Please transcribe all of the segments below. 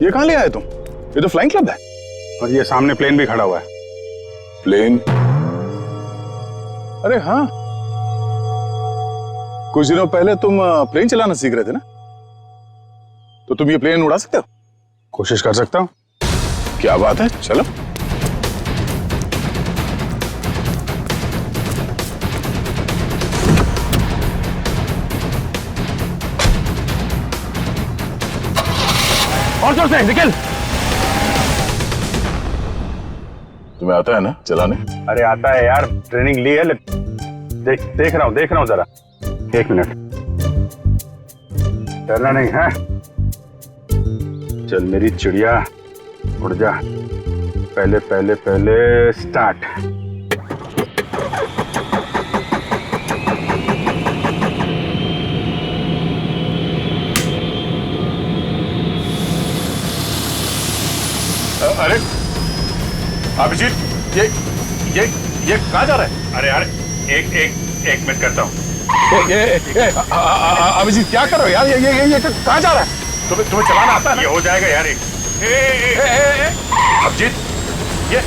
ये कहाँ ले आए तुम? ये तो फ्लाइंग क्लब है। और ये सामने प्लेन भी खड़ा हुआ है। प्लेन? अरे हाँ, कुछ दिनों पहले तुम प्लेन चलाना सीख रहे थे ना, तो तुम ये प्लेन उड़ा सकते हो? कोशिश कर सकता हूँ। क्या बात है, चलो। और जोर से निकल। तुम्हें आता है ना चलाने? अरे आता है यार, ट्रेनिंग ली है। देख रहा हूँ जरा। 1 मिनट, डरना नहीं है। चल मेरी चिड़िया, उड़ जा। पहले स्टार्ट। अरे अभिजीत, ये कहाँ जा रहा है? अरे यार एक मिनट करता हूँ। अभिजीत क्या कर रहे हो यार? ये कहाँ जा रहा है? तुम्हें चलाना आता है? ये हो जाएगा यार। अभिजीत, ये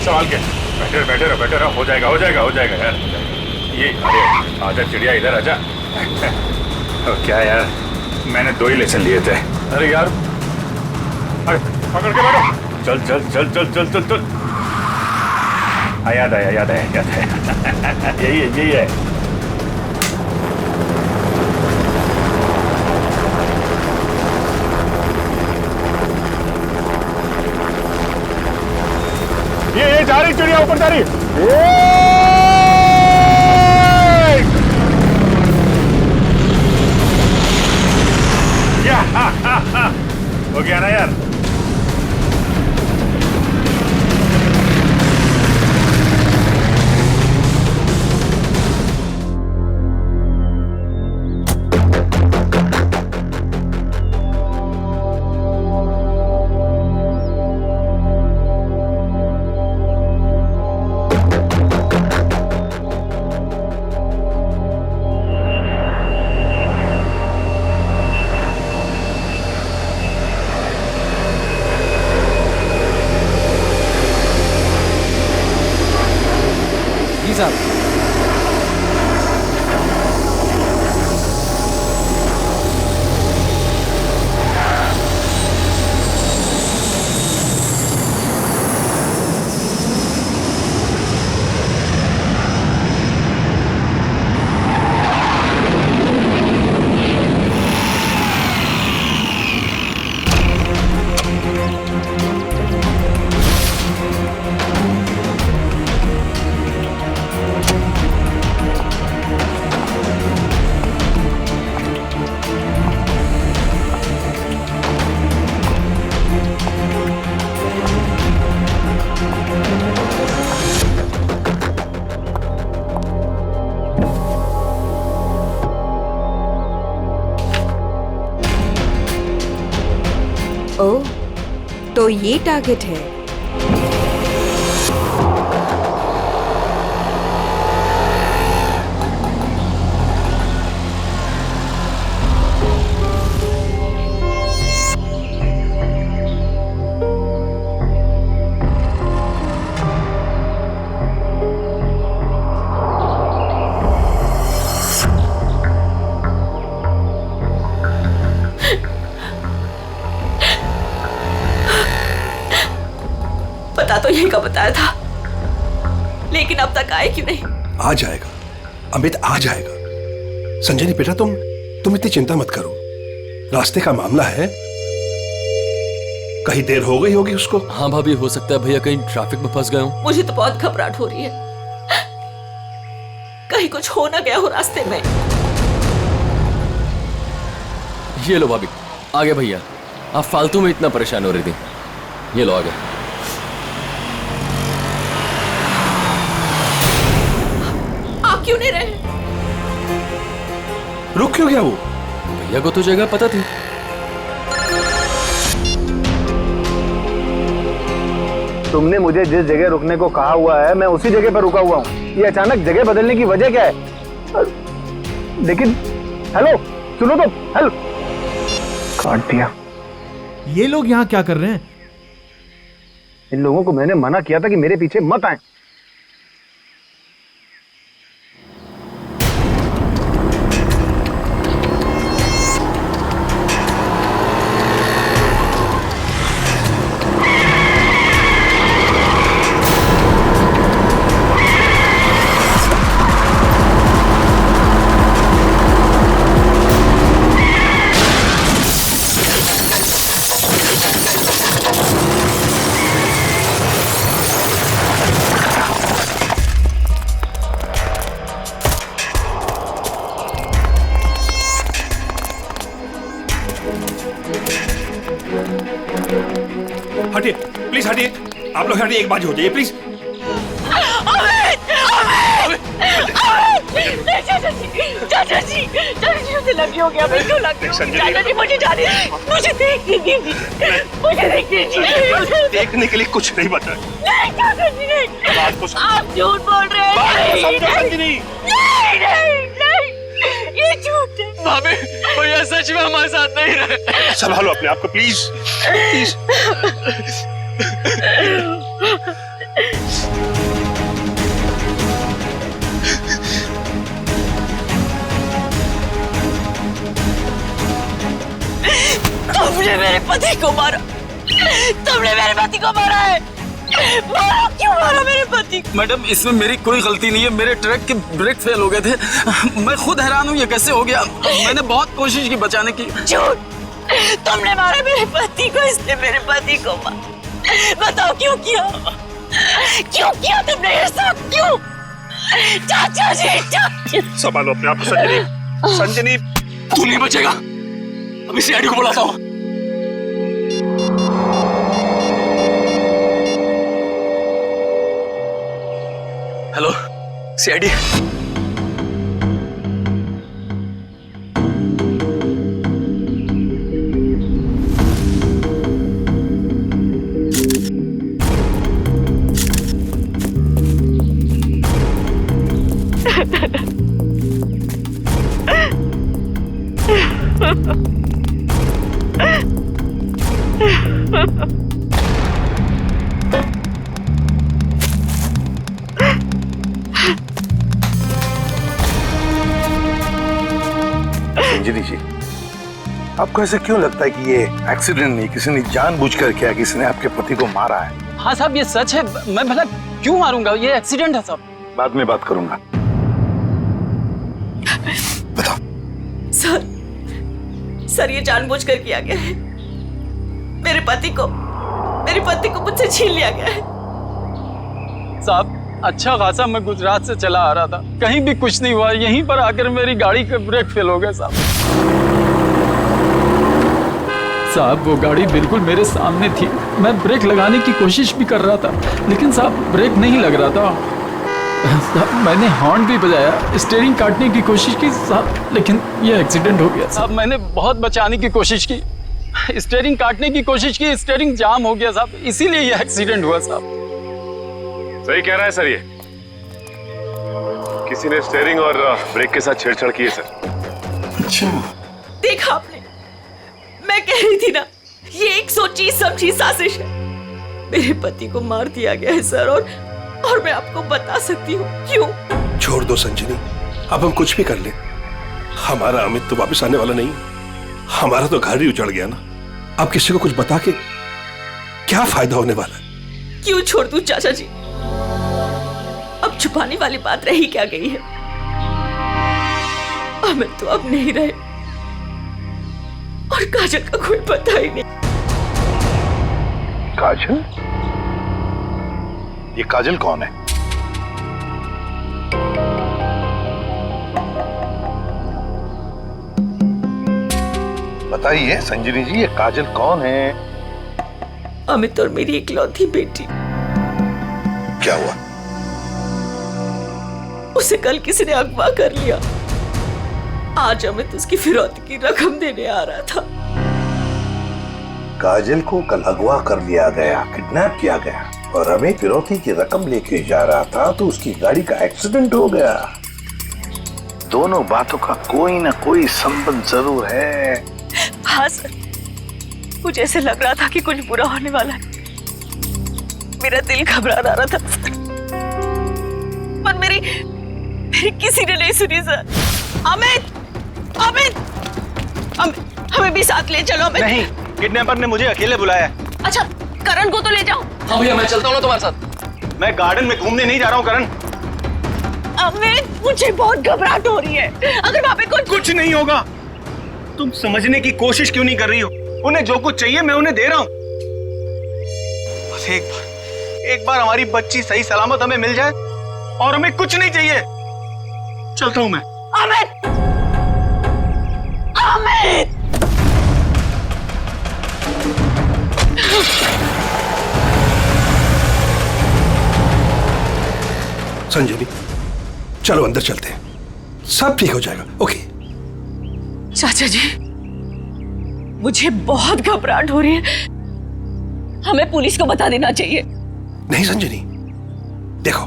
सवाल क्या? बैठे रहो। हो जाएगा यार। ये अरे आजा चिड़िया, इधर आजा। क्या यार, मैंने 2 ही लेसन लिए थे। अरे यार, अरे पकड़ के बैठो। चल। याद आया। यही है। ये जा रही चिड़िया, ऊपर जा रही। हो गया ना यार। ओह, तो ये टारगेट है। तो यही का बताया था, लेकिन अब तक आए क्यों नहीं? आ जाएगा अमित, आ जाएगा। संजनी बेटा, तुम इतनी चिंता मत करो। रास्ते का मामला है, कहीं देर हो गई होगी उसको। हाँ भाभी, हो सकता है भैया कहीं ट्रैफिक में फंस गए हो। मुझे तो बहुत घबराहट हो रही है, कहीं कुछ हो ना गया हो रास्ते में। ये लो भाभी, आ गए भैया। आप फालतू में इतना परेशान हो रही थी। ये लो, आ गए। क्यों नहीं रहे? रुक क्यों गया वो? भैया को तो जगह पता थी। तुमने मुझे जिस जगह रुकने को कहा हुआ है, मैं उसी जगह पर रुका हुआ हूँ। ये अचानक जगह बदलने की वजह क्या है? लेकिन हेलो, सुनो तो। हेलो, काट दिया। ये लोग यहाँ क्या कर रहे हैं? इन लोगों को मैंने मना किया था कि मेरे पीछे मत आए। हटिए प्लीज, हटिए आप लोग, हटिए, एक बात हो जाइए प्लीज। चाचा जी मुझे लगी हो गया, बिल्कुल लगी हो गई। चाचा जी मुझे जाने, मुझे देखने दीजिए, मुझे देखने दीजिए। देखने के लिए कुछ नहीं बता। नहीं चाचा जी नहीं, आप झूठ बोल रहे हैं। नहीं, ये झूठ है। भाभी भैया सच में हमारे साथ नहीं रहे। संभालो अपने आप को प्लीज, प्लीज। तुमने मेरे पति को मारा, तुमने मेरे पति को मारा है। मारा, क्यों मारा मेरे पति को? मैडम इसमें मेरी कोई गलती नहीं है, मेरे ट्रक के ब्रेक फेल हो गए थे। मैं खुद हैरान हूँ ये कैसे हो गया। मैंने बहुत कोशिश की बचाने की। झूठ, तुमने मारा मेरे पति को, इसने मेरे पति को मारा। बताओ क्यों किया, क्यों किया तुमने ये सब, क्यों? चाचा जी संभालो अपने आप को संजनी, संजनी। तू नहीं बचेगा, अभी सीआईडी को बुलाता हूँ। Hello CID. संजनी जी, आपको ऐसे क्यों लगता है कि ये एक्सीडेंट नहीं, किसी ने जानबूझकर किया, किसी ने आपके पति को मारा है? हाँ साहब ये सच है, मैं भला क्यों मारूंगा, ये एक्सीडेंट है साहब। बाद में बात करूंगा। बताओ। सर ये जानबूझकर किया गया है। मेरे पति को मुझसे छीन लिया गया है। साहब अच्छा खासा मैं गुजरात से चला आ रहा था, कहीं भी कुछ नहीं हुआ, यहीं पर आकर मेरी गाड़ी का ब्रेक फेल हो गया साहब। साहब वो गाड़ी बिल्कुल मेरे सामने थी, मैं ब्रेक लगाने की कोशिश भी कर रहा था, लेकिन साहब ब्रेक नहीं लग रहा था। साहब मैंने हॉर्न भी बजाया, स्टीयरिंग काटने की कोशिश की साहब, लेकिन ये एक्सीडेंट हो गया साहब। मैंने बहुत बचाने की कोशिश की, स्टीयरिंग काटने की कोशिश की, स्टीयरिंग जाम हो गया साहब, इसीलिए ये एक्सीडेंट हुआ साहब। सही कह रहा है सर, ये किसी ने स्टीयरिंग और ब्रेक के साथ छेड़छाड़ की है सर। अच्छा देखा आपने, मैं कह रही थी ना, ये एक सोची समझी साजिश है। मेरे पति को मार दिया गया है सर, और मैं आपको बता सकती हूँ क्यों। छोड़ दो संजनी, अब हम कुछ भी कर ले, हमारा अमित तो वापस आने वाला नहीं, हमारा तो घर ही उजड़ गया ना। अब किसी को कुछ बता के क्या फायदा होने वाला है? क्यों छोड़ दूं चाचा जी, अब छुपाने वाली बात रही क्या गई है। अमित तो अब नहीं रहे, और काजल का कोई पता ही नहीं। काजल? ये काजल कौन है? बताइए संजनी जी, ये काजल कौन है? अमित और मेरी इकलौती बेटी। क्या हुआ? उसे कल किसी ने अगवा कर लिया, आज अमित उसकी फिरौती की रकम देने आ रहा था। काजल को कल अगवा कर लिया गया, किडनैप किया गया, और अमित फिरौती की रकम लेके जा रहा था तो उसकी गाड़ी का एक्सीडेंट हो गया। दोनों बातों का कोई ना कोई संबंध जरूर है। हाँ सर, मुझे ऐसे लग रहा था कि कुछ बुरा होने वाला है। मेरा दिल घबरा रहा था पर मेरी किसी ने नहीं सुनी सर। अमित अमित हमें भी साथ ले चलो। अमित नहीं, किडनैपर ने मुझे अकेले बुलाया है। अच्छा करण को तो ले जाओ। हाँ भैया मैं चलता हूँ ना तुम्हारे साथ। मैं गार्डन में घूमने नहीं जा रहा हूँ करण। अमित मुझे बहुत घबराहट हो रही है। अगर वहाँ पे कुछ नहीं होगा। तुम समझने की कोशिश क्यों नहीं कर रही हो? उन्हें जो कुछ चाहिए मैं उन्हें दे रहा हूँ। बस एक बार हमारी बच्ची सही सलामत हमें मिल जाए और हमें कुछ नहीं चाहिए। चलता हूँ मैं। अमित अमित संजीवनी चलो अंदर चलते हैं, सब ठीक हो जाएगा। ओके चाचा जी मुझे बहुत घबराहट हो रही है। हमें पुलिस को बता देना चाहिए। नहीं संजनी, देखो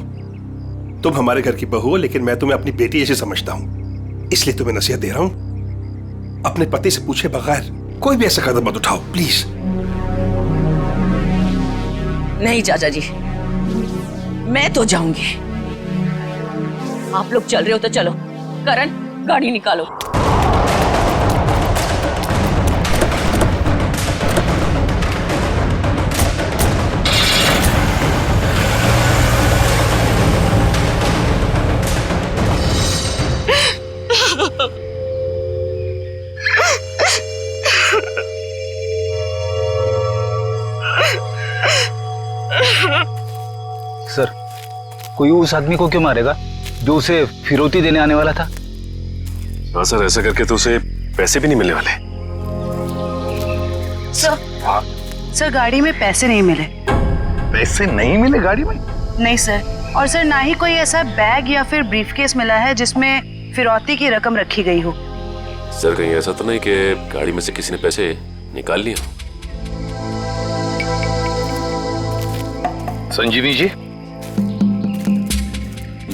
तुम हमारे घर की बहू हो, लेकिन मैं तुम्हें अपनी बेटी जैसे समझता हूं, इसलिए तुम्हें नसीहत दे रहा हूं, अपने पति से पूछे बगैर कोई भी ऐसा कदम मत उठाओ प्लीज। नहीं चाचा जी, मैं तो जाऊंगी। आप लोग चल रहे हो तो चलो। करण गाड़ी निकालो। सर, कोई उस आदमी को क्यों मारेगा जो उसे फिरौती देने आने वाला था? हाँ सर, ऐसा करके तो उसे पैसे भी नहीं मिलने वाले। सर गाड़ी में पैसे नहीं मिले। पैसे नहीं मिले गाड़ी में? नहीं सर, और सर ना ही कोई ऐसा बैग या फिर ब्रीफकेस मिला है जिसमें फिरौती की रकम रखी गई हो। सर कहीं ऐसा तो नहीं कि गाड़ी में से किसी ने पैसे निकाल लिए? संजीवनी जी,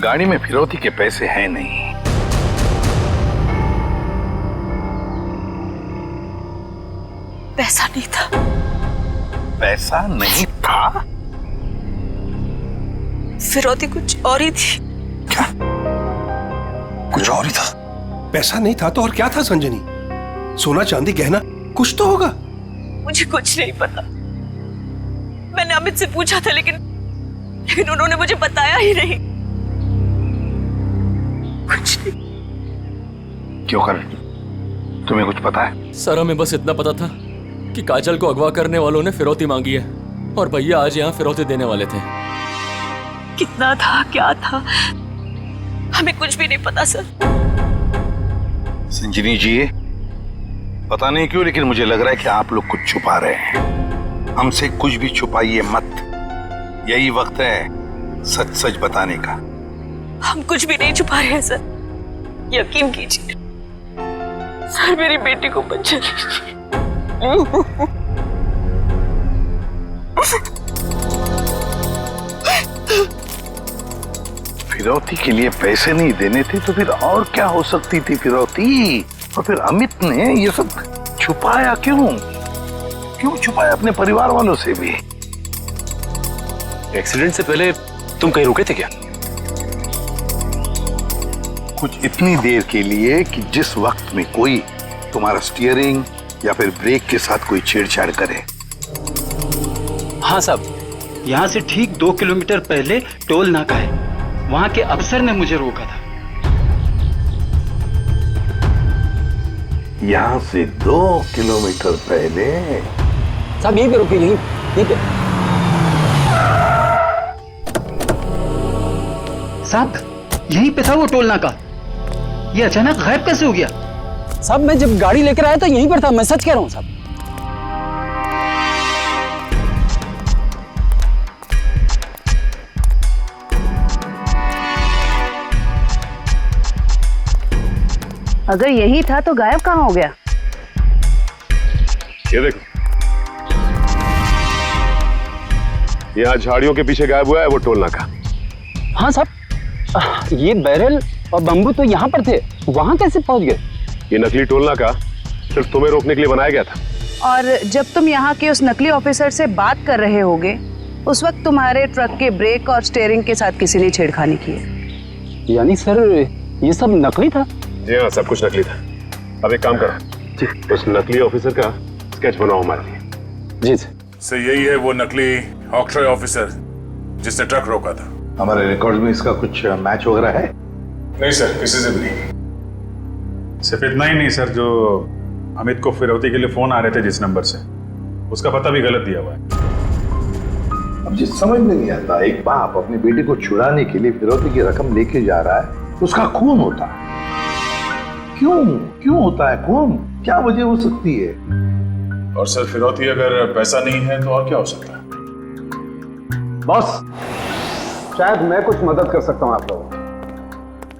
गाड़ी में फिरौती के पैसे हैं नहीं। पैसा नहीं था। पैसा नहीं था? फिरौती कुछ और ही थी। क्या? कुछ और ही था? पैसा नहीं था तो और क्या था संजनी? सोना चांदी गहना कुछ तो होगा। मुझे कुछ नहीं पता। मैंने अमित से पूछा था लेकिन उन्होंने मुझे बताया ही नहीं। कुछ नहीं। क्यों करण, तुम्हें कुछ पता है? सर हमें बस इतना पता था कि काजल को अगवा करने वालों ने फिरौती मांगी है और भैया आज यहाँ फिरौती देने वाले थे। कितना था, क्या था, हमें कुछ भी नहीं पता सर। संजीवनी जी, पता नहीं क्यों लेकिन मुझे लग रहा है कि आप लोग कुछ छुपा रहे हैं। हमसे कुछ भी छुपाइए मत, यही वक्त है सच सच बताने का। हम कुछ भी नहीं छुपा रहे हैं सर, यकीन कीजिए। सर मेरी बेटी को बचा लीजिए। फिरौती के लिए पैसे नहीं देने थे तो फिर और क्या हो सकती थी फिरौती? और फिर अमित ने ये सब छुपाया क्यों? क्यों छुपाया अपने परिवार वालों से भी? एक्सीडेंट से पहले तुम कहीं रुके थे क्या? कुछ इतनी देर के लिए कि जिस वक्त में कोई तुम्हारा स्टीयरिंग या फिर ब्रेक के साथ कोई छेड़छाड़ करे। हाँ साहब, यहाँ से ठीक 2 किलोमीटर पहले टोल नाका है, वहाँ के अफसर ने मुझे रोका था। यहाँ से 2 किलोमीटर पहले? साहब यहीं पे रुके, यहीं पे। साहब यहीं पे था वो टोल नाका, ये अचानक गायब कैसे हो गया? साहब मैं जब गाड़ी लेकर आया था यहीं पर था, मैं सच कह रहा हूँ साहब। अगर यही था तो गायब कहाँ हो गया? ये देखो, यहाँ झाड़ियों के पीछे गायब हुआ है वो टोल नाका। हाँ साहब, ये बैरल और बम्बू तो यहाँ पर थे, वहाँ कैसे पहुँच गए? ये नकली टोल नाका सिर्फ तुम्हें रोकने के लिए बनाया गया था। और जब तुम यहाँ के उस नकली ऑफिसर से बात कर रहे होगे उस वक्त तुम्हारे ट्रक के ब्रेक और स्टीयरिंग के साथ किसी ने छेड़खानी की है। यानी सर ये सब नकली था? जी हाँ, सब कुछ नकली था। अब एक काम करो, उस नकली ऑफिसर का स्केच बनाओ हमारे लिए। जी सर। सर यही है वो नकली ऑक्ट्रॉय ऑफिसर जिसने ट्रक रोका था। हमारे रिकॉर्ड में इसका कुछ मैच वगैरह है? नहीं सर, किसी से भी नहीं। सिर्फ इतना ही नहीं सर, जो अमित को फिरौती के लिए फोन आ रहे थे जिस नंबर से, उसका पता भी गलत दिया हुआ है। अब जिस समझ में नहीं आता, एक बाप अपनी बेटी को छुड़ाने के लिए फिरौती की रकम लेके जा रहा है, उसका खून होता है। क्यों होता है खून? क्या वजह हो सकती है? और सर फिरौती अगर पैसा नहीं है तो और क्या हो सकता है? बॉस, शायद मैं कुछ मदद कर सकता हूँ आप लोगों की।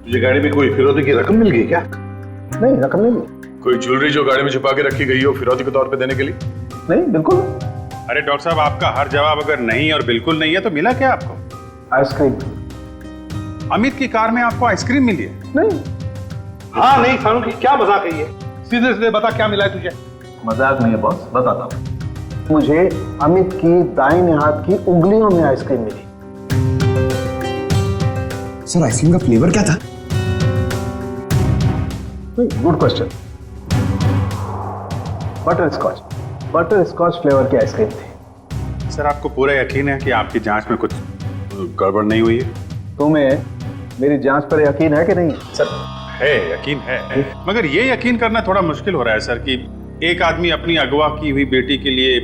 तुझे गाड़ी में कोई फिरौती की रकम मिल गई क्या? नहीं, रकम नहीं मिली। कोई ज्वेलरी जो गाड़ी में छुपा के रखी गई हो फिरौती के तौर पे देने के लिए? नहीं, बिल्कुल। अरे डॉक्टर साहब, आपका हर जवाब अगर नहीं और बिल्कुल नहीं है तो मिला क्या आपको? आइसक्रीम। अमित की कार में आपको आइसक्रीम मिली है? नहीं। हाँ नहीं खानू की क्या मजाक है ये? सीधे सीधे बता क्या मिला है तुझे? मजाक नहीं है बॉस, बताता हूँ। मुझे अमित की दाहिने हाथ की उंगलियों में आइसक्रीम मिली। सर आइसक्रीम का फ्लेवर क्या था? Good question. Butter scotch flavour की आइसक्रीम थी। सर आपको पूरा यकीन है कि आपकी जांच में कुछ गड़बड़ नहीं हुई है? तुम्हें मेरी जांच पर यकीन है कि नहीं? सर है, यकीन है, मगर ये यकीन करना थोड़ा मुश्किल हो रहा है सर कि एक आदमी अपनी अगवा की हुई बेटी के लिए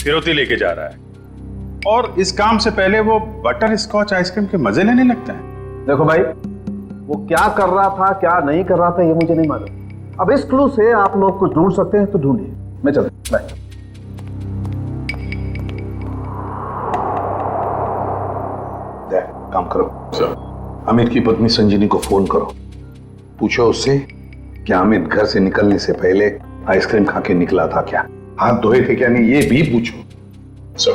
फिरौती लेके जा रहा है और इस काम से पहले वो बटर स्कॉच आइसक्रीम के मजे लेने लगता है। देखो भाई, वो क्या कर रहा था क्या नहीं कर रहा था ये मुझे नहीं मालूम। अब इस क्लू से आप लोग कुछ ढूंढ सकते हैं तो ढूंढिए। मैं चलता हूं, बाय। काम करो सर, अमित की पत्नी संजीनी को फोन करो, पूछो उससे कि अमित घर से निकलने से पहले आइसक्रीम खा के निकला था क्या, हाथ धोए थे क्या नहीं, ये भी पूछो सर।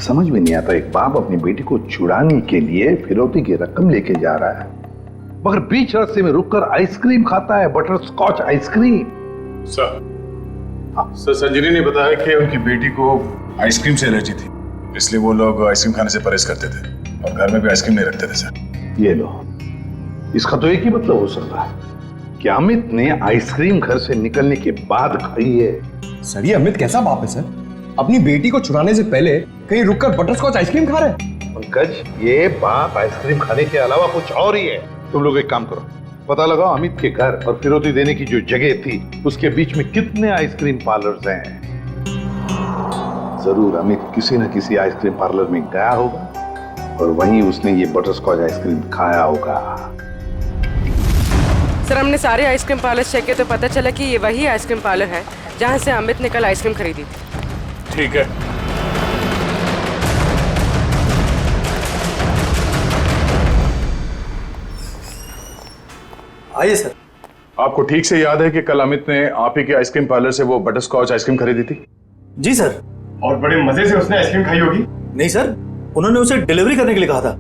समझ में नहीं आता, एक बाप अपनी बेटी को छुड़ाने के लिए फिरौती की रकम लेके जा रहा है मगर बीच रास्ते में रुककर आइसक्रीम खाता है, बटर स्कॉच आइसक्रीम। सर संजीनी ने बताया कि उनकी बेटी को आइसक्रीम से एलर्जी थी, इसलिए वो लोग आइसक्रीम खाने से परहेज करते थे और घर में भी आइसक्रीम नहीं रखते थे सर। ये लो, इसका तो एक ही मतलब हो सकता है कि अमित ने आइसक्रीम घर से निकलने के बाद खाई है। सर ये अमित कैसा बाप है सर? अपनी बेटी को छुड़ाने से पहले कहीं रुककर बटरस्कॉच आइसक्रीम खा रहे हैं। पंकज, ये बाप आइसक्रीम खाने के अलावा कुछ और ही है। तुम लोग एक काम करो, पता लगाओ अमित के घर और फिरौती देने की जो जगह थी उसके बीच में कितने आइसक्रीम पार्लर्स हैं। जरूर अमित किसी न किसी आइसक्रीम पार्लर में गया होगा और वहीं उसने ये बटरस्कॉच आइसक्रीम खाया होगा। सर हमने सारे आइसक्रीम पार्लर चेक किए तो पता चला कि ये वही आइसक्रीम पार्लर है जहां से अमित ने कल आइसक्रीम खरीदी थी। ठीक है, आइए सर। आपको ठीक से याद है कि कल अमित ने आप ही के आइसक्रीम पार्लर से वो बटरस्कॉच आइसक्रीम खरीदी थी? जी सर। और बड़े मजे से उसने आइसक्रीम खाई होगी। नहीं सर, उन्होंने उसे डिलीवरी करने के लिए कहा था।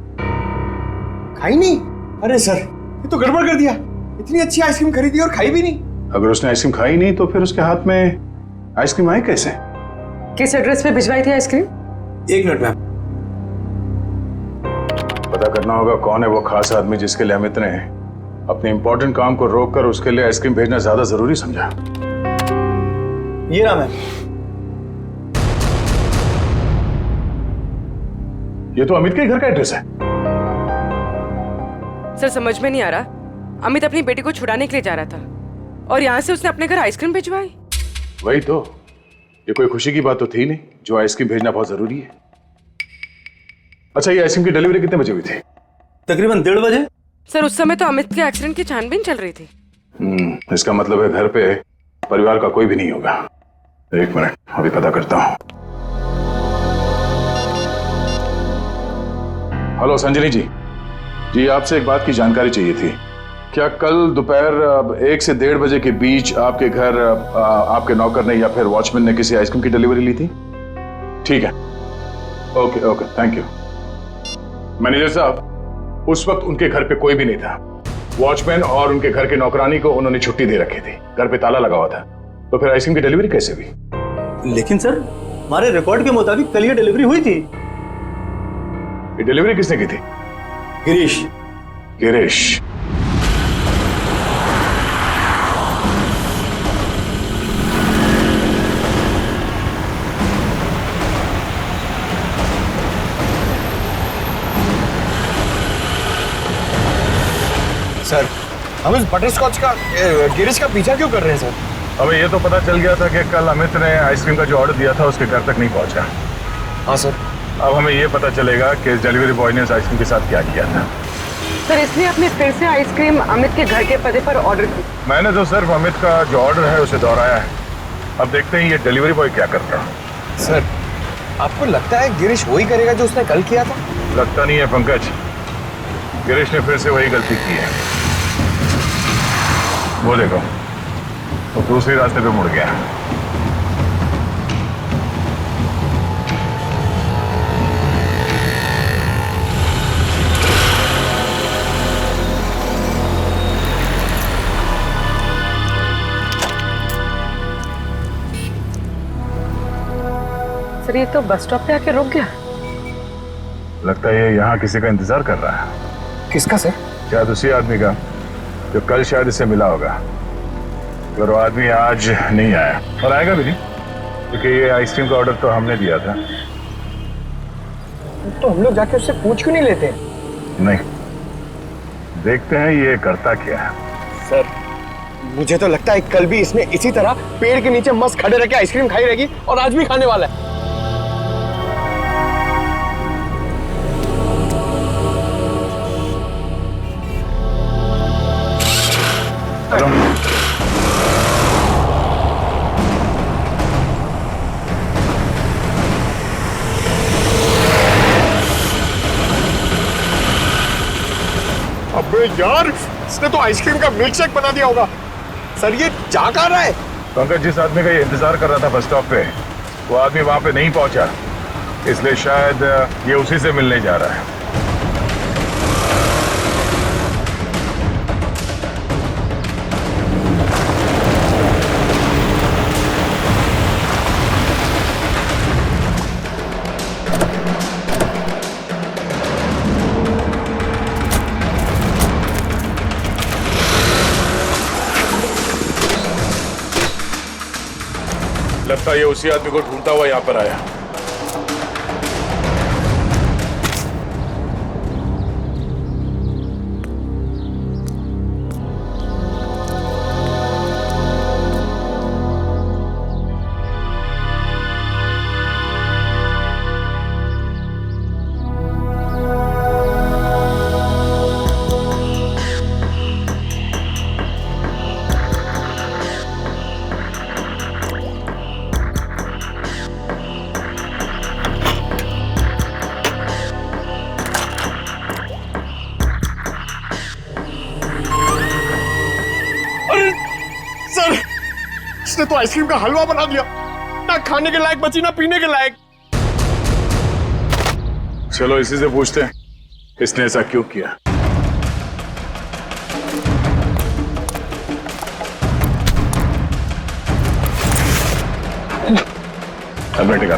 खाई नहीं? अरे सर ये तो गड़बड़ कर दिया, इतनी अच्छी आइसक्रीम खरीदी और खाई भी नहीं। अगर उसने आइसक्रीम खाई नहीं तो फिर उसके हाथ में आइसक्रीम आई कैसे? किस एड्रेस पे भिजवाई थी आइसक्रीम? एक मिनट मैम। पता करना होगा कौन है वो खास आदमी जिसके लिए अमित ने अपने इंपॉर्टेंट काम को रोककर उसके लिए आइसक्रीम भेजना ज्यादा जरूरी समझा। ये नाम है। ये तो अमित के घर का एड्रेस है। सर समझ में नहीं आ रहा, अमित अपनी बेटी को छुड़ाने के लिए जा रहा था और यहाँ से उसने अपने घर आइसक्रीम भिजवाई। वही तो, ये कोई खुशी की बात तो थी नहीं जो आइसक्रीम भेजना बहुत जरूरी है। अच्छा, ये आइसक्रीम की डिलीवरी कितने बजे हुई थी? तकरीबन 1:30 बजे। सर उस समय तो अमित के एक्सीडेंट की छानबीन चल रही थी। इसका मतलब है घर पे परिवार का कोई भी नहीं होगा। एक मिनट, अभी पता करता हूँ। हेलो संजनी जी, जी आपसे एक बात की जानकारी चाहिए थी। क्या कल दोपहर 1 से 1:30 बजे के बीच आपके घर आपके नौकर ने या फिर वॉचमैन ने किसी आइसक्रीम की डिलीवरी ली थी? ठीक है, okay okay, thank you. Manager साहब, उस वक्त उनके घर पे कोई भी नहीं था वॉचमैन और उनके घर के नौकरानी को उन्होंने छुट्टी दे रखी थी, घर पे ताला लगा हुआ था, तो फिर आइसक्रीम की डिलीवरी कैसे हुई? लेकिन सर हमारे रिकॉर्ड के मुताबिक कल ये डिलीवरी हुई थी। ये डिलीवरी किसने की थी? गिरीश। गिरीश। सर हम इस बटरस्कॉच का गिरीश का पीछा क्यों कर रहे हैं सर? हमें ये तो पता चल गया था कि कल अमित ने आइसक्रीम का जो ऑर्डर दिया था उसके घर तक नहीं पहुंचा। हाँ सर। अब हमें ये पता चलेगा कि इस डिलीवरी बॉय ने इस आइसक्रीम के साथ क्या किया था। सर इसलिए आपने फिर से आइसक्रीम अमित के घर के पते पर ऑर्डर की? मैंने तो सिर्फ अमित का जो ऑर्डर है उसे दोहराया है। अब देखते हैं ये डिलीवरी बॉय क्या करता है। सर आपको लगता है गिरीश वही करेगा जो उसने कल किया था? लगता नहीं है पंकज, गिरीश ने फिर से वही गलती की है। वो देखो, वो दूसरे रास्ते पे मुड़ गया। सर ये तो बस स्टॉप पे आके रुक गया। लगता है ये यहाँ किसी का इंतजार कर रहा है। किसका सर? शायद उसी आदमी का जो कल शायद इससे मिला होगा, पर वो आदमी आज नहीं आया और आएगा भी नहीं, क्योंकि ये आइसक्रीम का ऑर्डर तो हमने दिया था। तो हम लोग जाके उससे पूछ क्यों नहीं लेते? नहीं, देखते हैं ये करता क्या है। सर मुझे तो लगता है कल भी इसने इसी तरह पेड़ के नीचे मस्त खड़े रह के आइसक्रीम खाई रहेगी और आज भी खाने वाला है। अबे यार, इसने तो आइसक्रीम का मिल्क शेक बना दिया होगा। सर ये जा कहाँ रहा है? पंकज, जिस आदमी का ये इंतजार कर रहा था बस स्टॉप पे, वो आदमी वहां पे नहीं पहुंचा, इसलिए शायद ये उसी से मिलने जा रहा है। लगता है ये उसी आदमी को ढूंढता हुआ यहाँ पर आया। इसने तो आइसक्रीम का हलवा बना दिया, ना खाने के लायक बची ना पीने के लायक। चलो इसी से पूछते हैं इसने ऐसा क्यों किया। अब बैठेगा।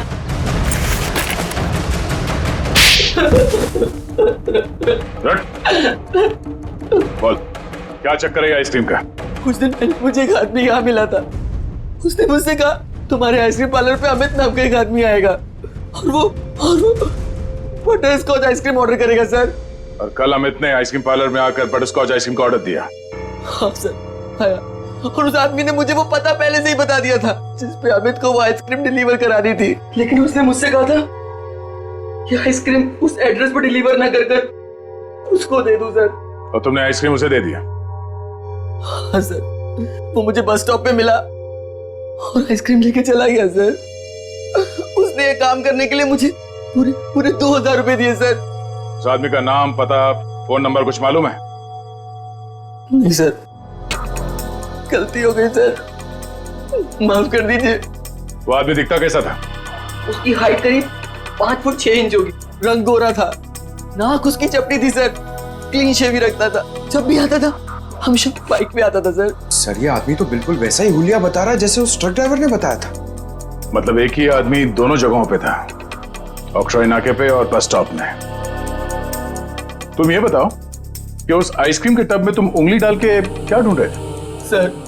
बोल, क्या चक्कर है आइसक्रीम का? कुछ दिन पहले मुझे एक आदमी यहाँ मिला था। उसने मुझसे कहा तुम्हारे आइसक्रीम पार्लर पे अमित नाम का एक आदमी आएगा और वो बटरस्कॉच आइसक्रीम ऑर्डर करेगा सर। और कल अमित ने आइसक्रीम पार्लर में आकर बटरस्कॉच आइसक्रीम का ऑर्डर दिया। हाँ सर आया, और उस आदमी ने मुझे वो पता पहले से ही बता दिया था जिस पे अमित को वो आइसक्रीम डिलीवर करानी थी। लेकिन उसने मुझसे कहा था कि आइसक्रीम उस एड्रेस पर डिलीवर ना कर उसको दे दूं सर। और तुमने आइसक्रीम उसे दे दिया? हाँ सर, वो मुझे बस स्टॉप पे मिला और आइसक्रीम लेके चला गया सर। उसने ये काम करने के लिए मुझे पूरे 2000 रुपए दिए सर। उस आदमी का नाम, पता, फोन नंबर कुछ मालूम है? नहीं सर, गलती हो गई सर, माफ कर दीजिए। वो आदमी दिखता कैसा था? उसकी हाइट करीब 5 फुट 6 इंच होगी, रंग गोरा था, नाक उसकी चपटी थी सर, क्लीन शेव ही रखता था, जब भी आता था हमेशा बाइक पे आता था सर। सर ये आदमी तो बिल्कुल वैसा ही हुलिया बता रहा है जैसे उस ट्रक ड्राइवर ने बताया था। मतलब एक ही आदमी दोनों जगहों पे था, ऑक्ट्रॉय नाके पे और बस स्टॉप में। तुम ये बताओ कि उस आइसक्रीम के टब में तुम उंगली डाल के क्या ढूंढ रहे थे? सर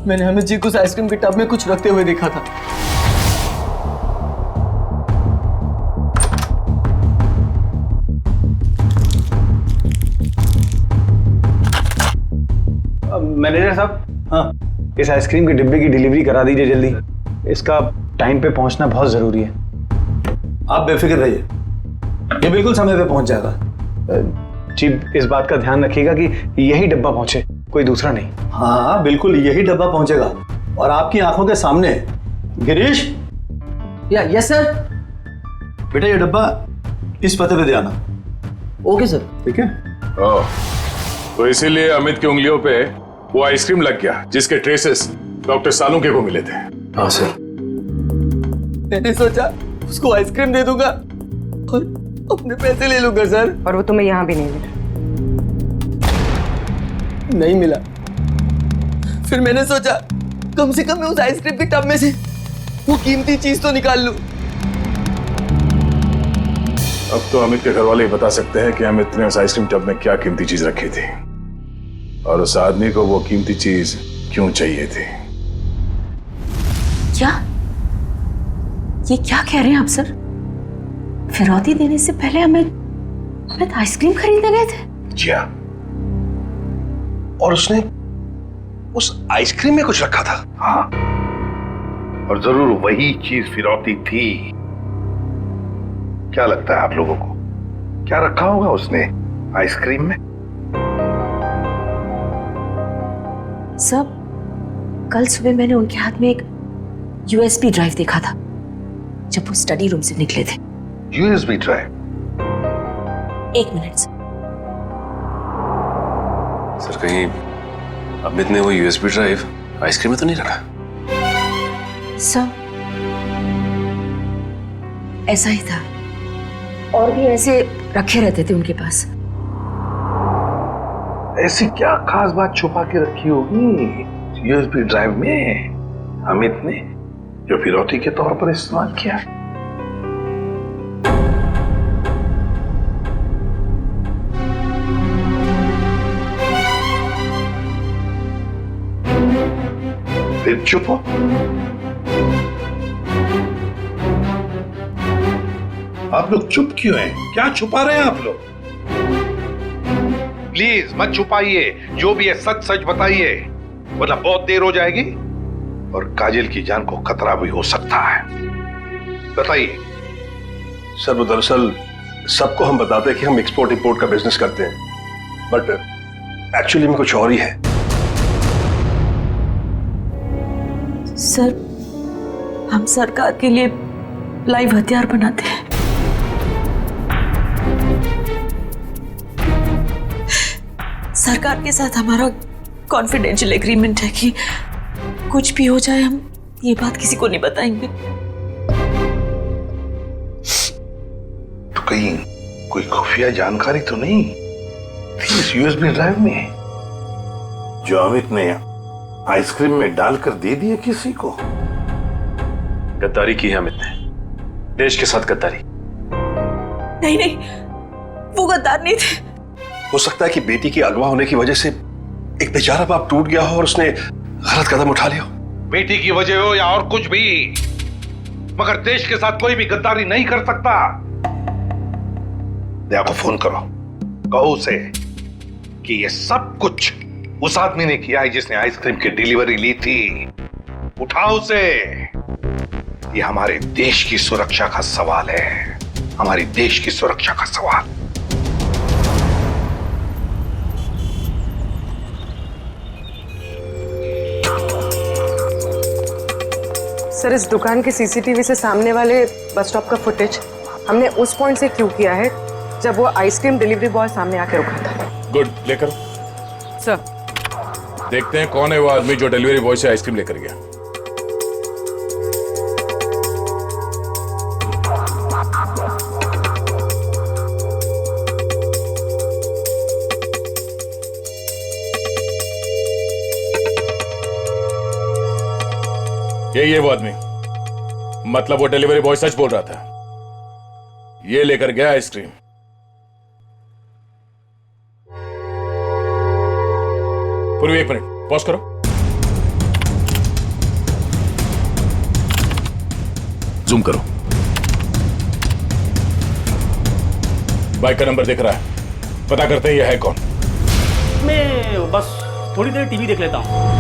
मैंने अमित जी को उस आइसक्रीम के टब में कुछ रखते हुए देखा था। मैनेजर साहब, हाँ इस आइसक्रीम के डिब्बे की डिलीवरी करा दीजिए जल्दी। इसका टाइम पे पहुंचना बहुत जरूरी है। आप बेफिक्र रहिए, ये बिल्कुल समय पे पहुंच जाएगा। जी इस बात का ध्यान रखिएगा कि यही डब्बा पहुंचे, कोई दूसरा नहीं। हाँ बिल्कुल यही डब्बा पहुंचेगा और आपकी आंखों के सामने। Girish, yes sir. बेटा ये डब्बा इस पते पे दे आना। Okay sir. ठीक है। तो इसीलिए अमित की उंगलियों पे वो आइसक्रीम लग गया जिसके ट्रेसेस डॉक्टर सालुंके को मिले थे। हाँ सर। मैंने सोचा उसको आइसक्रीम दे दूंगा और अपने पैसे ले लूंगा सर। और वो तुम्हें यहाँ भी नहीं मिला? नहीं मिला। फिर मैंने सोचा कम से कम मैं उस आइसक्रीम के टब में से वो कीमती चीज तो निकाल लूं। अब तो अमित के घर वाले ही बता सकते हैं कि अमित ने उस आइसक्रीम टब में क्या कीमती चीज रखी थी और उस आदमी को वो कीमती चीज क्यों चाहिए थी। क्या ये क्या कह रहे हैं आप सर? फिरौती देने से पहले अमित आइसक्रीम खरीदने गए थे? जी हाँ, और उसने उस आइसक्रीम में कुछ रखा था। हाँ, और जरूर वही चीज फिरौती थी। क्या लगता है आप लोगों को, क्या रखा होगा उसने आइसक्रीम में? सब कल सुबह मैंने उनके हाथ में एक यूएसबी ड्राइव देखा था जब वो स्टडी रूम से निकले थे। USB drive? एक मिनट सर, कहीं अमित ने वो यूएसबी ड्राइव आइसक्रीम में तो नहीं रखा? सर ऐसा ही था, और भी ऐसे रखे रहते थे उनके पास। ऐसी क्या खास बात छुपा के रखी होगी यूएसबी ड्राइव में अमित ने, जो फिरौती के तौर पर इस्तेमाल किया? फिर चुप हो। आप लोग चुप क्यों हैं? क्या छुपा रहे हैं आप लोग? प्लीज मत छुपाइए, जो भी है सच सच बताइए, वरना बहुत देर हो जाएगी और काजल की जान को खतरा भी हो सकता है। बताइए। सर वो दरअसल सबको हम बताते हैं कि हम एक्सपोर्ट इंपोर्ट का बिजनेस करते हैं, बट एक्चुअली में कुछ और ही है। सर हम सरकार के लिए लाइव हथियार बनाते हैं। सरकार के साथ हमारा कॉन्फिडेंशियल एग्रीमेंट है कि कुछ भी हो जाए हम ये बात किसी को नहीं बताएंगे। तो कहीं कोई खुफिया जानकारी तो नहीं थी इस यूएसबी ड्राइव में जो अमित ने आइसक्रीम में डालकर दे दिया किसी को? गद्दारी की है अमित ने, देश के साथ गद्दारी। नहीं नहीं, वो गद्दार नहीं थे। हो सकता है कि बेटी के अगवा होने की वजह से एक बेचारा बाप टूट गया हो और उसने गलत कदम उठा लिया हो। बेटी की वजह हो या और कुछ भी, मगर देश के साथ कोई भी गद्दारी नहीं कर सकता। दया को फोन करो, कहो उसे कि ये सब कुछ उस आदमी ने किया है जिसने आइसक्रीम की डिलीवरी ली थी। उठाओ उसे। ये हमारे देश की सुरक्षा का सवाल है, हमारे देश की सुरक्षा का सवाल। सर इस दुकान के सीसीटीवी से सामने वाले बस स्टॉप का फुटेज हमने उस पॉइंट से क्यों किया है जब वो आइसक्रीम डिलीवरी बॉय सामने आके रुका था। गुड, लेकर सर देखते हैं कौन है वो आदमी जो डिलीवरी बॉय से आइसक्रीम लेकर गया। यही है वो आदमी। मतलब वो डिलीवरी बॉय सच बोल रहा था। ये लेकर गया आइसक्रीम। पूर्वी, 1 मिनट पॉज करो। जूम करो। बाइक का नंबर दिख रहा है, पता करते हैं ये है कौन। मैं बस थोड़ी देर टीवी देख लेता हूँ।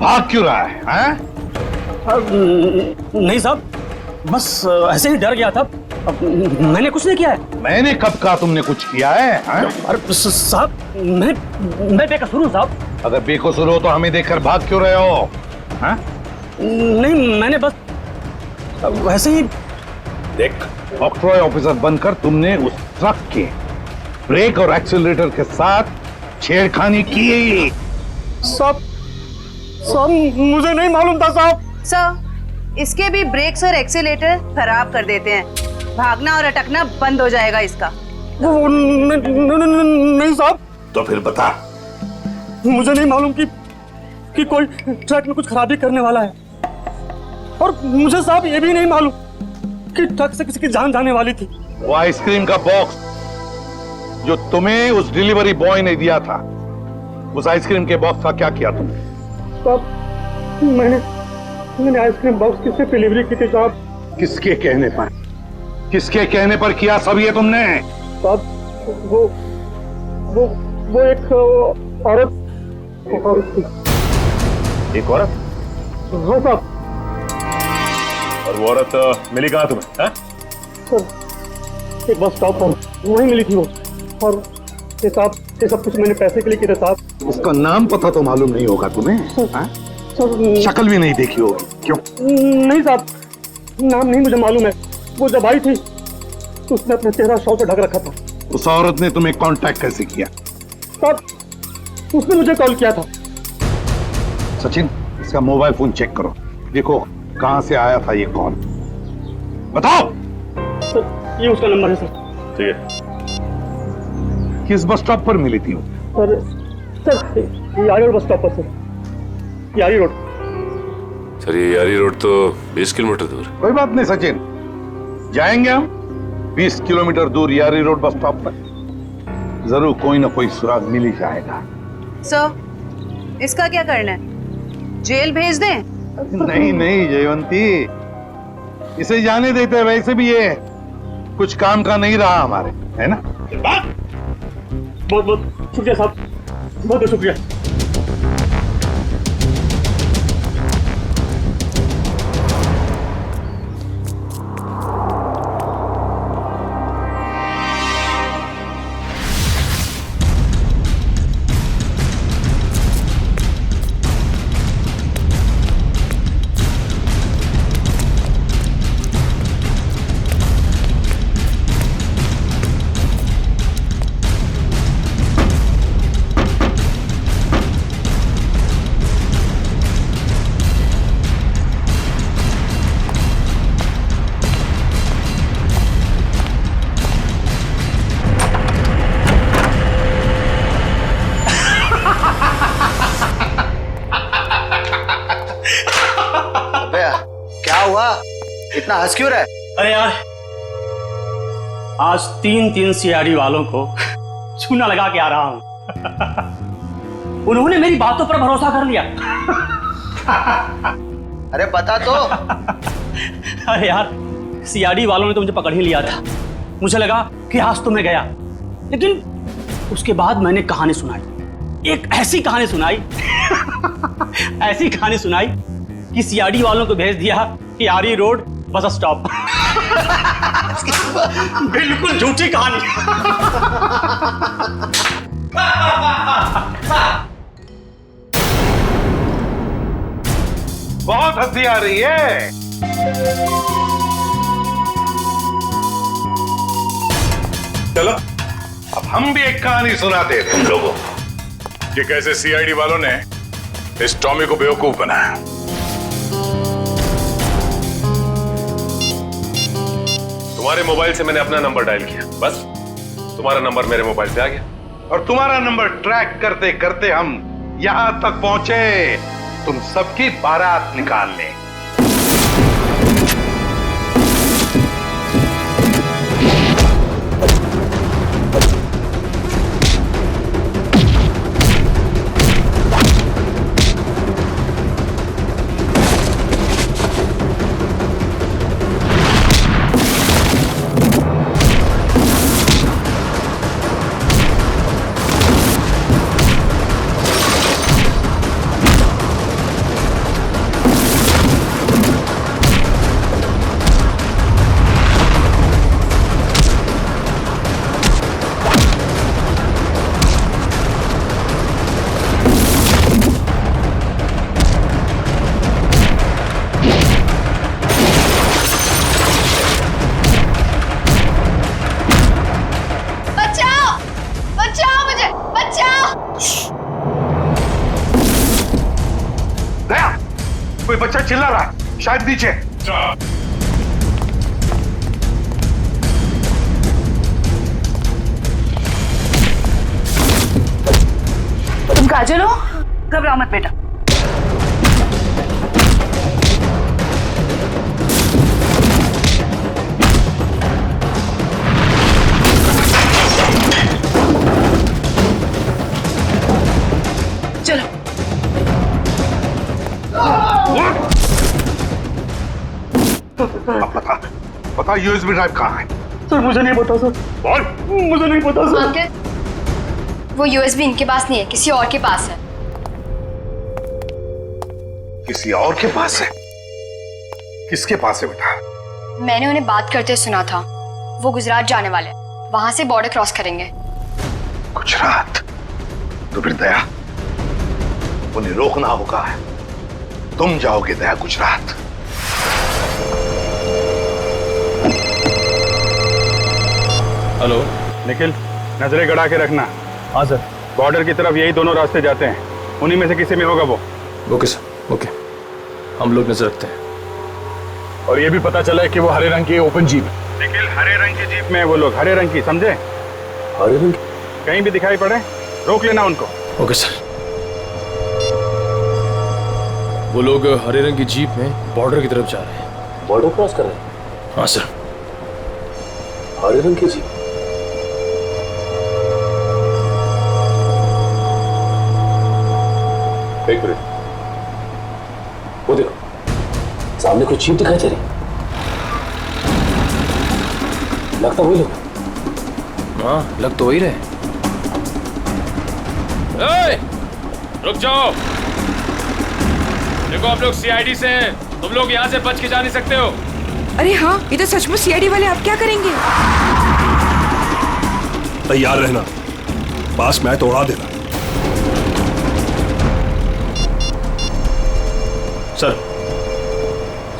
भाग क्यों रहा है, हैं? नहीं साहब, बस ऐसे ही डर गया था। मैंने कुछ नहीं किया है। मैंने कब कहा तुमने कुछ किया है? अरे साहब, मैं बेकसूर हूँ साहब। अगर बेकसूर हो तो हमें देखकर भाग क्यों रहे हो? हैं? नहीं, मैंने बस वैसे ही। देख, ऑक्ट्रॉय ऑफिसर बनकर तुमने उस ट्रक के ब्रेक और एक्सीलरेटर के साथ छेड़खानी की। साहब मुझे नहीं मालूम था साहब। सर, इसके भी ब्रेक्स और एक्सीलेटर खराब कर देते हैं। भागना और अटकना बंद हो जाएगा इसका। नहीं साहब। तो फिर बता। मुझे नहीं मालूम कि कोई ट्रक में कुछ खराबी करने वाला है। और मुझे साहब ये भी नहीं मालूम कि ट्रक से किसी की जान जाने वाली थी। वो आइसक्रीम का बॉक्स जो तुम्हें उस डिलीवरी बॉय ने दिया था, उस आइसक्रीम के बॉक्स का क्या किया तुमने? साहब, मैंने आइसक्रीम बॉक्स किससे डिलीवरी की थी साहब? किसके कहने पर? किसके कहने पर किया सब ये तुमने? साहब, वो एक औरत थी। एक औरत? हाँ साहब। और वो औरत मिली कहाँ तुम्हें? सर, एक बस स्टॉप पर वहीं मिली थी वो। और ये साहब, ये सब कुछ मैंने पैसे के लिए किया साहब। उसका नाम पता तो मालूम नहीं होगा तुम्हें? शक्ल भी नहीं देखी होगी, क्यों? नहीं साहब, नाम नहीं मुझे मालूम है। वो जब आई थी तो उसने अपना चेहरा शॉल से ढक रखा था। उस औरत ने तुम्हें कांटेक्ट कैसे किया? साहब, उसने मुझे कॉल किया था। सचिन, इसका मोबाइल फोन चेक करो, देखो कहां से आया था ये कॉल। बताओ। सर, ये उसका नंबर है सर। ठीक है। किस बस स्टॉप पर मिली थी वो? सर, यारी रोड बस स्टॉप पर सर। यारी रोड। सर, ये यारी रोड तो 20 किलोमीटर दूर। कोई बात नहीं सचिन, जाएंगे हम 20 किलोमीटर दूर यारी रोड बस स्टॉप पर। जरूर कोई ना कोई सुराग मिल ही जाएगा। सर, इसका क्या करना है? जेल भेज दें? नहीं जयवंती, इसे जाने देते हैं। वैसे भी ये कुछ काम का नहीं रहा हमारे, है ना? बहुत बहुत शुक्रिया साहब, बहुत बहुत शुक्रिया। इतना हंस क्यों रहा है? अरे यार, आज 3 सीआईडी वालों को चूना लगा के आ रहा हूं। उन्होंने मेरी बातों पर भरोसा कर लिया। अरे बता तो। अरे यार, सीआईडी वालों ने तो मुझे पकड़ ही लिया था। मुझे लगा कि आज तो मैं गया, लेकिन उसके बाद मैंने कहानी सुनाई। एक ऐसी कहानी सुनाई ऐसी कहानी सुनाई कि सीआईडी वालों को भेज दिया कि यारी रोड बस स्टॉप। बिल्कुल झूठी कहानी। बहुत हंसी आ रही है। चलो अब हम भी एक कहानी सुनाते हैं तुम लोगों को कि कैसे सीआईडी वालों ने इस टॉमी को बेवकूफ बनाया। तुम्हारे मोबाइल से मैंने अपना नंबर डायल किया, बस तुम्हारा नंबर मेरे मोबाइल पे आ गया। और तुम्हारा नंबर ट्रैक करते करते हम यहां तक पहुंचे, तुम सबकी बारात निकालने। कोई बच्चा चिल्ला रहा है, शायद नीचे। तुम काजल हो? घबराओ मत बेटा। चलो। पता यूएसबी ड्राइव कहाँ है? सर मुझे नहीं पता सर। बोल। मुझे नहीं पता सर। अंकल, वो यूएसबी इनके पास नहीं है, किसी और के पास है। किसी और के पास है? किसके पास है बेटा? मैंने उन्हें बात करते सुना था, वो गुजरात जाने वाले, वहां से बॉर्डर क्रॉस करेंगे। गुजरात? तो फिर दया, उन्हें रोकना होगा। तुम जाओगे दया गुजरात। हेलो निखिल, नजरें गड़ा के रखना। हाँ सर। बॉर्डर की तरफ यही दोनों रास्ते जाते हैं, उन्हीं में से किसी में होगा वो। ओके सर, ओके, हम लोग नजर रखते हैं। और ये भी पता चला है कि वो हरे रंग की ओपन जीप है। निखिल, हरे रंग की जीप में वो लोग, हरे रंग की, समझे? हरे रंग? कहीं भी दिखाई पड़े रोक लेना उनको। Okay sir. वो लोग हरे रंग की जीप में बॉर्डर की तरफ जा रहे हैं। बॉर्डर क्रॉस कर रहे हैं? हाँ सर। हरे रंग की जीप? एक मिनट, वो देखो सामने कोई जीप दिखाई दे रही, लगता वही लोग। हाँ, लग तो वही रहे। रुक जाओ, देखो आप लोग सीआईडी से हैं, तुम लोग यहाँ से बच के जा नहीं सकते हो। अरे हाँ, ये तो सचमुच सीआईडी वाले, आप क्या करेंगे? तैयार रहना, पास मैं तो उड़ा देना।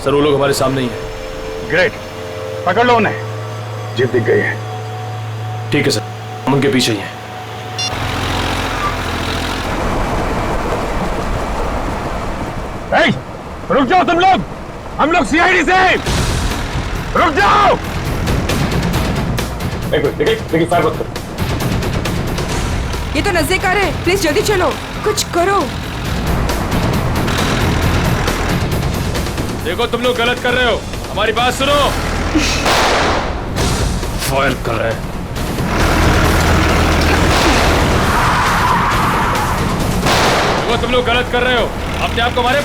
सर वो लोग हमारे सामने ही हैं। ग्रेट, पकड़ लो उन्हें। जीप दिख गई है। ठीक है सर, हम उनके पीछे ही हैं। रुक जाओ तुम लोग, हम लोग सीआईडी से। रुक जाओ। एक मिनट, देखिए फायर मत करो। ये तो नजदीक आ रहे हैं, प्लीज जल्दी चलो, कुछ करो। देखो तुम लोग गलत कर रहे हो, हमारी बात सुनो। फायर कर रहे हैं। देखो तुम लोग गलत कर रहे हो, अपने आप को हमारे।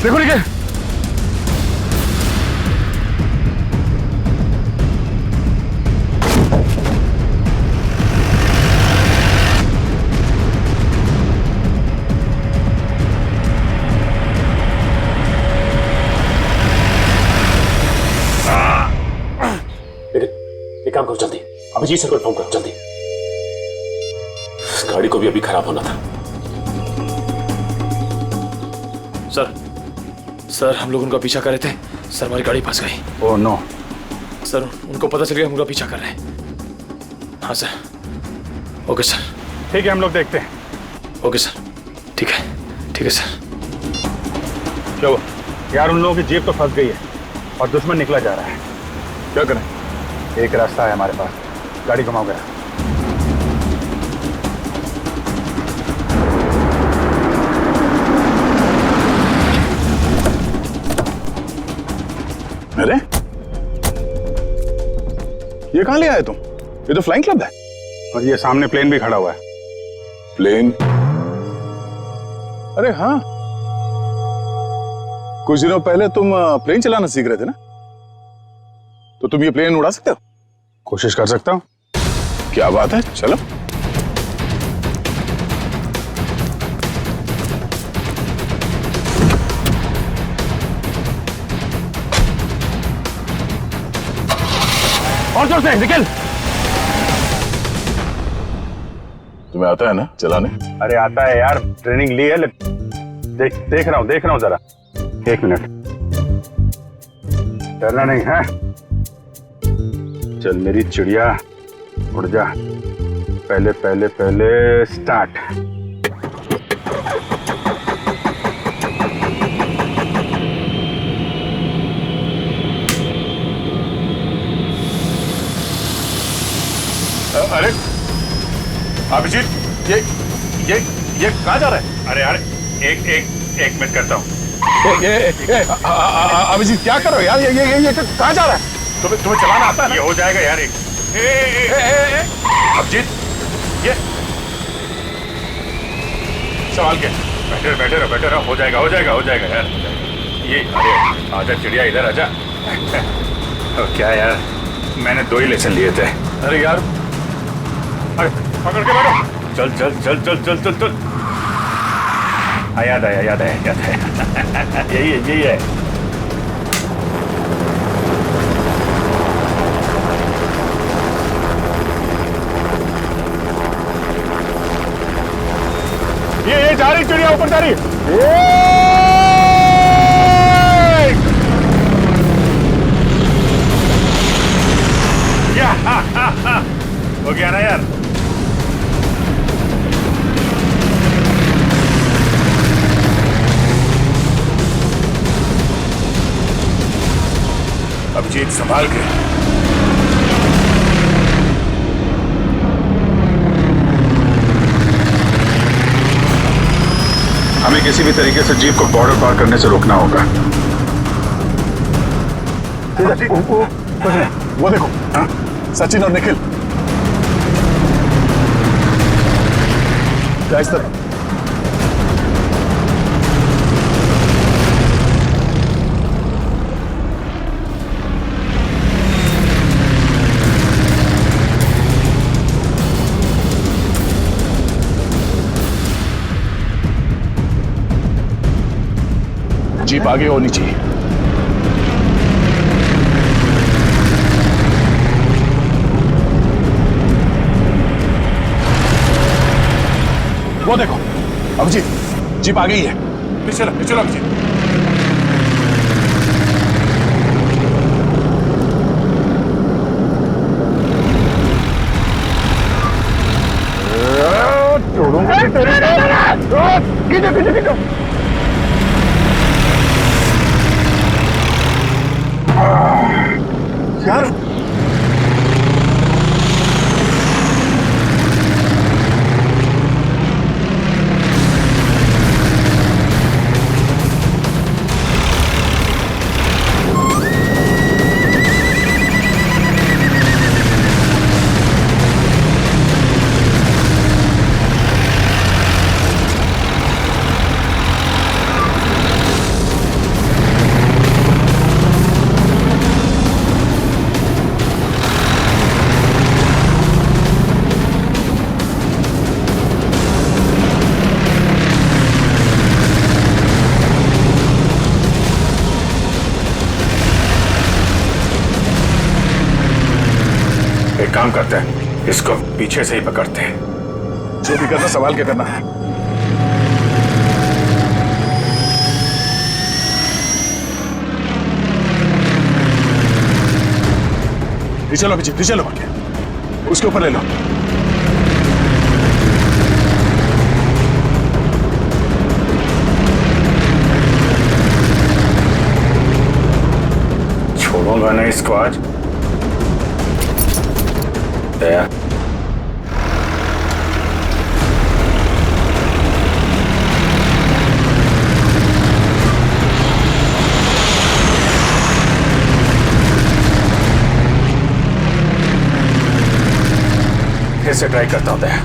देखो निकल। करो जल्दी, अभिजीत सर को इन्फॉर्म करो जल्दी। इस गाड़ी को भी अभी खराब होना था। सर हम लोग उनका पीछा कर रहे थे सर, हमारी गाड़ी फंस गई। Oh no. सर उनको पता चल गया हम उनका पीछा कर रहे हैं। हाँ सर। Okay sir. ठीक है, हम लोग देखते हैं। ओके सर, ठीक है सर। क्या हुआ यार? उन लोगों की जीप तो फंस गई है और दुश्मन निकला जा रहा है। क्या करें? एक रास्ता है हमारे पास, गाड़ी घुमाओ गया। अरे ये कहां ले आए तुम? ये तो फ्लाइंग क्लब है। और ये सामने प्लेन भी खड़ा हुआ है। प्लेन? अरे हाँ, कुछ दिनों पहले तुम प्लेन चलाना सीख रहे थे ना, तो तुम ये प्लेन उड़ा सकते हो? कोशिश कर सकता हूं। क्या बात है, चलो। और जोर से निकल। तुम्हें आता है ना चलाने? अरे आता है यार, ट्रेनिंग ली है। देख रहा हूं जरा। एक मिनट, डरना नहीं है। चल मेरी चिड़िया, उड़ जा। पहले स्टार्ट। अरे अभिजीत, ये कहाँ जा रहा है? अरे यार एक मिनट करता हूँ। अभिजीत क्या कर रहे हो यार? ये कहाँ जा रहा है? तुम्हें चलाना आता है ना? ये हो जाएगा यार। अभिजीत, ये सवाल क्या? बैठे रहो। हो जाएगा यार। ये अरे आजा चिड़िया, इधर आजा। क्या यार, मैंने 2 ही लेसन लिए थे। अरे यार, अरे पकड़ के बैठो। चल। याद आया। यही है। ये जा रही चिड़िया, ऊपर जा रही। हो गया ना यार? अभिजीत संभाल के। हमें किसी भी तरीके से जीप को बॉर्डर पार करने से रोकना होगा। वो देखो, सचिन और निखिल। क्या इस तरह? जीप आगे होनी चाहिए। वो देखो अभिजीत, जीप आ गई है। पीछे चलो अभिजीत। यार एक काम करते हैं, इसको पीछे से ही पकड़ते हैं। जो भी करना सवाल क्या करना है। चलो अभिजीत, चलो उसके ऊपर ले लो। छोड़ूंगा ना इसको आज। दया, फिर से ट्राई करता हूं। दया,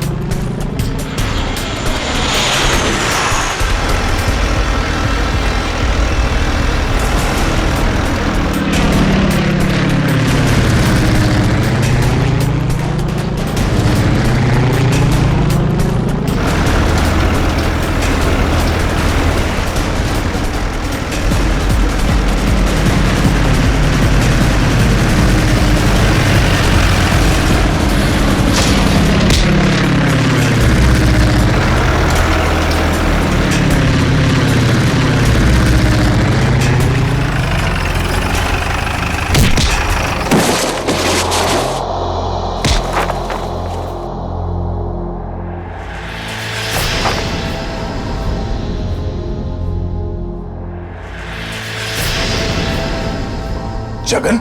जगन,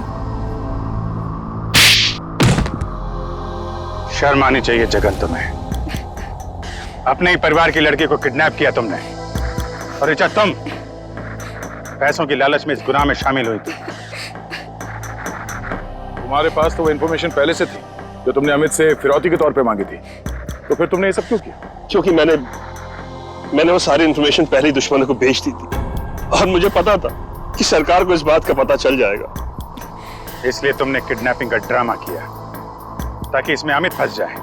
शर्म आनी चाहिए जगन तुम्हें। अपने ही परिवार की लड़की को किडनैप किया तुमने, और ऋचा तुम पैसों की लालच में इस गुनाह में शामिल हुई थी। तुम्हारे पास तो वो इन्फॉर्मेशन पहले से थी जो तुमने अमित से फिरौती के तौर पे मांगी थी, तो फिर तुमने ये सब क्यों किया? क्योंकि मैंने वो सारी इन्फॉर्मेशन पहले ही दुश्मनों को भेज दी थी, और मुझे पता था कि सरकार को इस बात का पता चल जाएगा। इसलिए तुमने किडनैपिंग का ड्रामा किया ताकि इसमें अमित फंस जाए।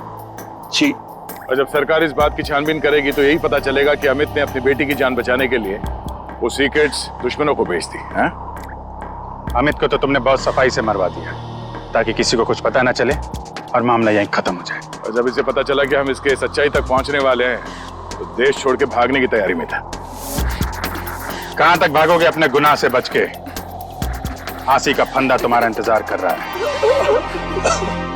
जी, और जब सरकार इस बात की छानबीन करेगी तो यही पता चलेगा कि अमित ने अपनी बेटी की जान बचाने के लिए वो सीक्रेट्स दुश्मनों को भेज दी। अमित को तो तुमने बहुत सफाई से मरवा दिया ताकि किसी को कुछ पता ना चले और मामला यहीं खत्म हो जाए। और जब इसे पता चला कि हम इसके सच्चाई तक पहुंचने वाले हैं तो देश छोड़ के भागने की तैयारी में था। कहां तक भागोगे अपने गुनाह से बच के? फांसी का फंदा तुम्हारा इंतजार कर रहा है।